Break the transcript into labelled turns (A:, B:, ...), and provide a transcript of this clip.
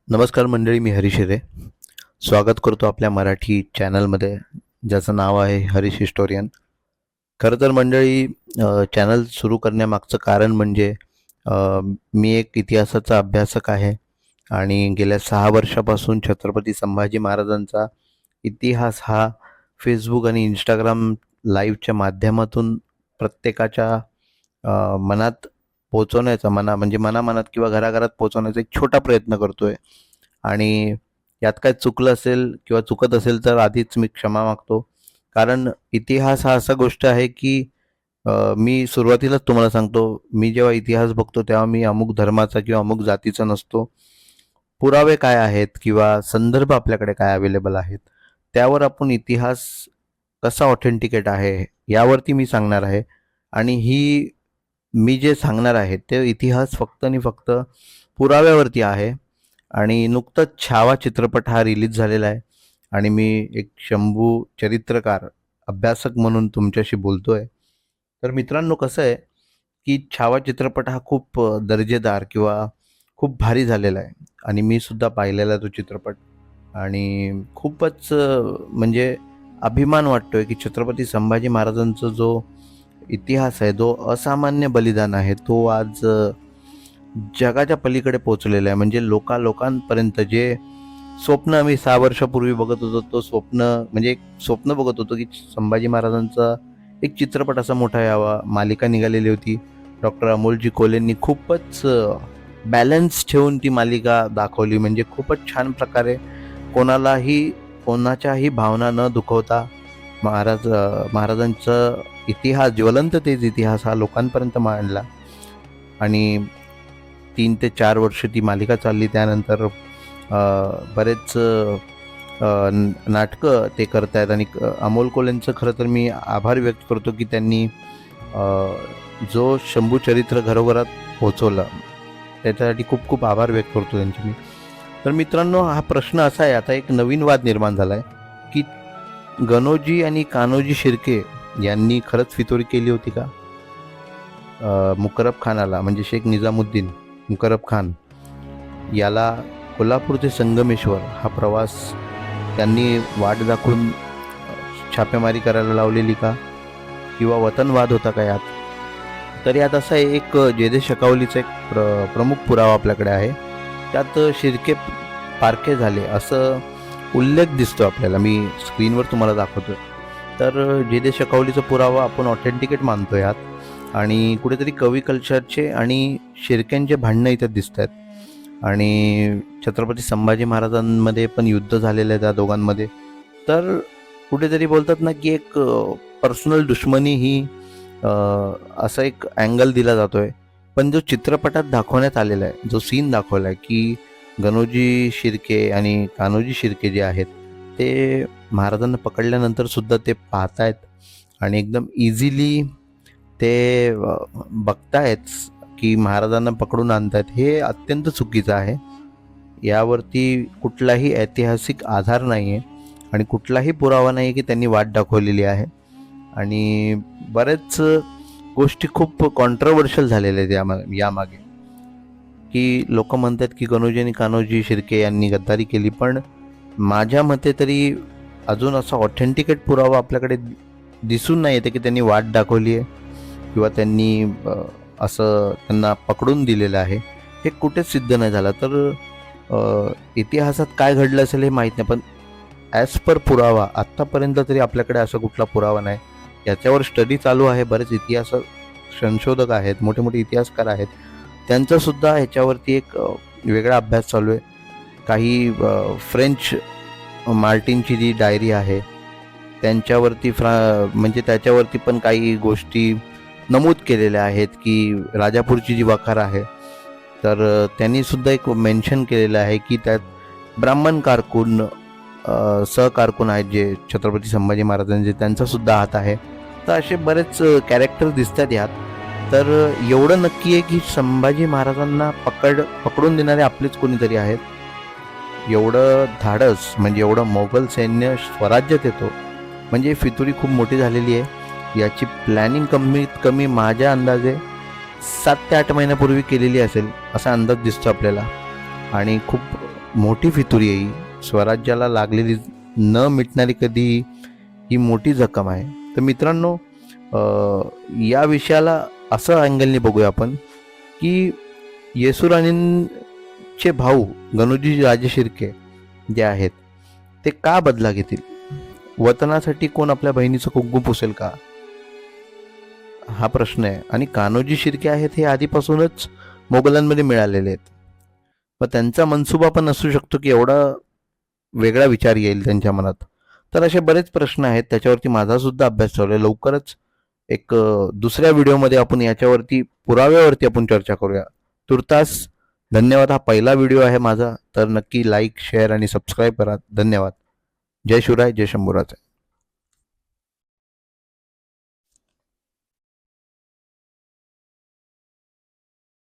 A: नमस्कार मंडळी, मी हरीश हिरे. स्वागत करतो आपल्या मराठी चॅनलमध्ये, ज्याचं नाव आहे हरीश हिस्टोरियन. खरं तर मंडळी, चॅनल सुरू करण्यामागचं कारण म्हणजे मी एक इतिहासाचा अभ्यासक आहे आणि गेल्या 6 वर्षापासून छत्रपती संभाजी महाराजांचा इतिहास हा फेसबुक आणि इंस्टाग्राम लाईव्हच्या माध्यमातून प्रत्येकाच्या मनात पोहोचवण्याचा, म्हणजे मनामनात किंवा घराघरात पोहोचवण्याचा एक छोटा प्रयत्न करतोय. आणि यात काय चुकलं असेल किंवा चुकत असेल तर आधीच मी क्षमा मागतो. कारण इतिहास हा असा गोष्ट आहे की मी सुरुवातीलाच तुम्हाला सांगतो, मी जेव्हा इतिहास बघतो तेव्हा मी अमुक धर्माचा किंवा अमुक जातीचा नसतो. पुरावे काय आहेत किंवा संदर्भ आपल्याकडे काय अवेलेबल आहेत, त्यावर आपण इतिहास कसा ऑथेंटिकेट आहे यावरती मी सांगणार आहे. आणि मी जे सांगणार आहे ते इतिहास फक्त आणि फक्त पुराव्यावरती आहे. आणि नुकतंच छावा चित्रपट हा रिलीज झालेला आहे आणि मी एक शंभू चरित्रकार अभ्यासक म्हणून तुमच्याशी बोलतोय. तर मित्रांनो, कसं आहे की छावा चित्रपट हा खूप दर्जेदार किंवा खूप भारी झालेला आहे आणि मी सुद्धा पाहिलेला आहे तो चित्रपट. आणि खूपच म्हणजे अभिमान वाटतोय की छत्रपती संभाजी महाराजांचा जो इतिहास आहे, जो असामान्य बलिदान आहे, तो आज जगाच्या पलीकडे पोहोचलेला आहे. म्हणजे लोकांपर्यंत जे स्वप्न आम्ही 6 वर्षापूर्वी बघत होतो, तो म्हणजे एक स्वप्न बघत होतो की संभाजी महाराजांचा एक चित्रपट असा मोठा यावा. मालिका निघालेली होती. डॉक्टर अमोलजी कोल्हेंनी खूपच बॅलन्स ठेवून ती मालिका दाखवली. म्हणजे खूपच छान प्रकारे कोणाच्याही भावना न दुखवता महाराजांचा इतिहास, ज्वलंत तेच इतिहास हा लोकांपर्यंत मांडला. आणि 3 ते 4 वर्ष ती मालिका चालली. त्यानंतर बरेच नाटकं ते करतायत आणि अमोल कोल्हेंचं खरं तर मी आभार व्यक्त करतो की त्यांनी जो शंभू चरित्र घरोघरात पोहोचवलं, त्याच्यासाठी खूप खूप आभार व्यक्त करतो त्यांचे मी. तर मित्रांनो, हा प्रश्न असा आहे, आता एक नवीन वाद निर्माण झाला आहे की गणोजी आणि कान्होजी शिर्के यांनी खरंच फितुरी केली होती का? मुकरब खानाला, म्हणजे शेख निजामुद्दीन मुकरब खान याला कोल्हापूर ते संगमेश्वर हा प्रवास त्यांनी वाट दाखवून छापेमारी करायला लावलेली का? किंवा वतनवाद होता का यात? तर यात असा एक जेदे शकावलीचा एक प्रमुख पुरावा आपल्याकडे आहे. त्यात शिर्के पारखे झाले असं उल्लेख दिसतो आपल्याला. मी स्क्रीनवर तुम्हाला दाखवतो. तर जेदे शकावलीचा पुरावा आपण ऑथेंटिकेट मानतो यात. आणि कुठेतरी कवी कल्चरचे आणि शिर्क्यांचे भांडणं इथे दिसत आहेत. आणि छत्रपती संभाजी महाराजांमध्ये पण युद्ध झालेलं आहे त्या दोघांमध्ये. तर कुठेतरी बोलतात ना की एक पर्सनल दुश्मनी ही असा एक अँगल दिला जातोय. पण जो चित्रपटात दाखवण्यात आलेला आहे, जो सीन दाखवला आहे की गणोजी शिर्के आणि कान्होजी शिर्के जे आहेत ते महाराजांना पकडल्यानंतर सुद्धा ते पाहतायत आणि एकदम इझिली ते बघतायत की महाराजांना पकडून आणतायत, हे अत्यंत चुकीचं आहे. यावरती कुठलाही ऐतिहासिक आधार नाही आहे आणि कुठलाही पुरावा नाही की त्यांनी वाट दाखवलेली आहे. आणि बरेच गोष्टी खूप कॉन्ट्रोवर्शियल झालेल्या आहेत यामागे, की लोक म्हणतात की गणोजी आणि कान्होजी शिर्के यांनी गद्दारी केली. पण माझ्या मते तरी अजून असा ऑथेंटिकेट पुरावा आपल्याकडे दिसून नाही येते की त्यांनी वाट दाखवली आहे किंवा त्यांनी असं त्यांना पकडून दिलेलं आहे. हे कुठेच सिद्ध नाही झालं. तर इतिहासात काय घडलं असेल हे माहीत नाही, पण ॲज पर पुरावा आत्तापर्यंत तरी आपल्याकडे असा कुठला पुरावा नाही. याच्यावर स्टडी चालू आहे. बरेच इतिहास संशोधक आहेत, मोठे मोठे इतिहासकार आहेत, त्यांचासुद्धा ह्याच्यावरती एक वेगळा अभ्यास चालू आहे. काही फ्रेंच मार्टिनची जी डायरी आहे त्यांच्यावरती म्हणजे त्याच्यावरती पण काही गोष्टी नमूद केलेल्या आहेत की राजापूरची जी वखार आहे, तर त्यांनी सुद्धा एक मेन्शन केलेलं आहे की त्यात ब्राह्मण कारकून सहकारकून आहेत जे छत्रपती संभाजी महाराजांचे, त्यांचा सुद्धा हात आहे. तर असे बरेच कॅरेक्टर दिसतात यात. तर एवढं नक्की आहे की संभाजी महाराजांना पकडून देणारे आपलेच कोणीतरी आहेत. एवढं धाडस, म्हणजे एवढं मोगल सैन्य स्वराज्यात येतो, म्हणजे फितुरी खूप मोठी झालेली आहे. याची प्लॅनिंग कमीत कमी माझ्या अंदाजे 7 ते 8 महिन्यापूर्वी केलेली असेल असा अंदाज दिसतो आपल्याला. आणि खूप मोठी फितुरी आहे ही. स्वराज्याला लागलेली न मिटणारी कधी ही मोठी जखम आहे. तर मित्रांनो, या विषयाला असं अँगलने बघूया आपण की येसुराणींचे भाऊ गणोजी राजे शिर्के जे आहेत ते का बदला घेतील? वतनासाठी कोण आपल्या बहिणीचं कुंकू पुसेल का, हा प्रश्न आहे. आणि कान्होजी शिर्के आहेत हे आधीपासूनच मोगलांमध्ये मिळालेले आहेत. मग त्यांचा मनसुबा पण असू शकतो की एवढा वेगळा विचार येईल त्यांच्या मनात. तर असे बरेच प्रश्न आहेत, त्याच्यावरती माझा सुद्धा अभ्यास चालू आहे. लवकरच एक दुसऱ्या व्हिडिओमध्ये आपण याच्यावरती पुराव्यावरती आपण चर्चा करूया. तुर्तास धन्यवाद. हा पहिला व्हिडिओ आहे माझा, तर नक्की लाईक, शेअर आणि सबस्क्राईब करा. धन्यवाद. जय शिवराय, जय शंभूराज.